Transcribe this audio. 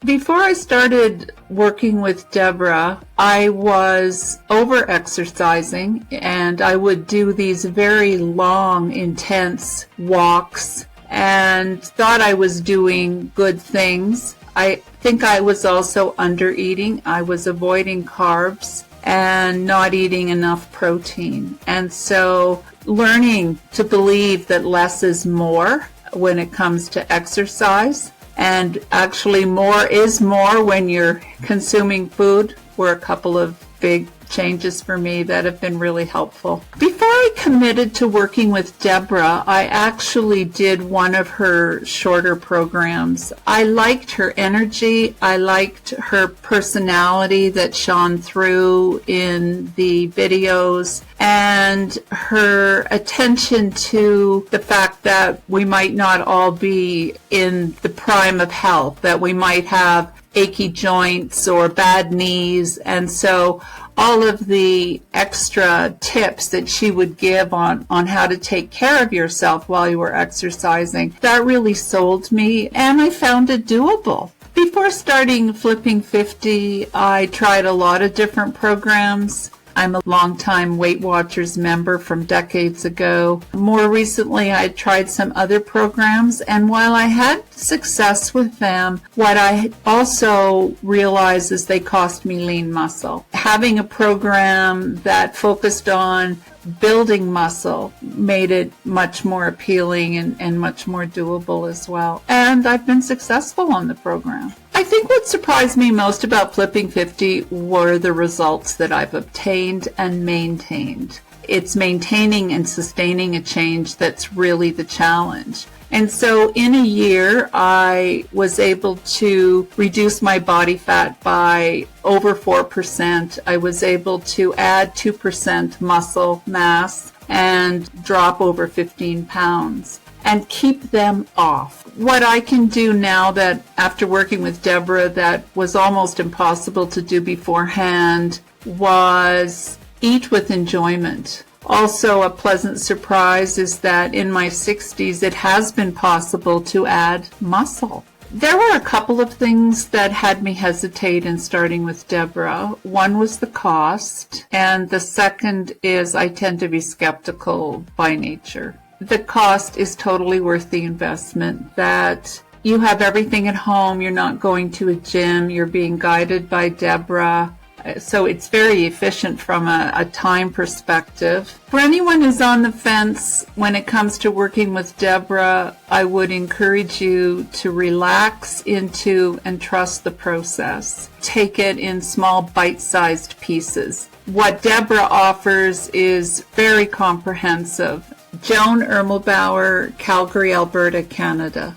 Before I started working with Debra, I was over-exercising, and I would do these very long, intense walks and thought I was doing good things. I think I was also under-eating. I was avoiding carbs and not eating enough protein. And so learning to believe that less is more when it comes to exercise, and actually more is more when you're consuming food, were a couple of big changes for me that have been really helpful. Before I committed to working with Debra, I actually did one of her shorter programs. I liked her energy. I liked her personality that shone through in the videos, and her attention to the fact that we might not all be in the prime of health, that we might have achy joints or bad knees. And so all of the extra tips that she would give on how to take care of yourself while you were exercising, that really sold me, and I found it doable. Before starting Flipping 50, I tried a lot of different programs. I'm a longtime Weight Watchers member from decades ago. More recently, I tried some other programs, and while I had success with them, what I also realized is they cost me lean muscle. Having a program that focused on building muscle made it much more appealing and much more doable as well. And I've been successful on the program. I think what surprised me most about Flipping 50 were the results that I've obtained and maintained. It's maintaining and sustaining a change that's really the challenge. And so in a year, I was able to reduce my body fat by over 4%. I was able to add 2% muscle mass and drop over 15 pounds and keep them off. What I can do now, that after working with Debra, that was almost impossible to do beforehand, was eat with enjoyment. Also, a pleasant surprise is that in my 60s, it has been possible to add muscle. There were a couple of things that had me hesitate in starting with Debra. One was the cost, and the second is I tend to be skeptical by nature. The cost is totally worth the investment, that you have everything at home, you're not going to a gym, you're being guided by Debra. So it's very efficient from a time perspective. For anyone who's on the fence when it comes to working with Debra, I would encourage you to relax into and trust the process. Take it in small bite-sized pieces. What Debra offers is very comprehensive. Joan Ermelbauer, Calgary, Alberta, Canada.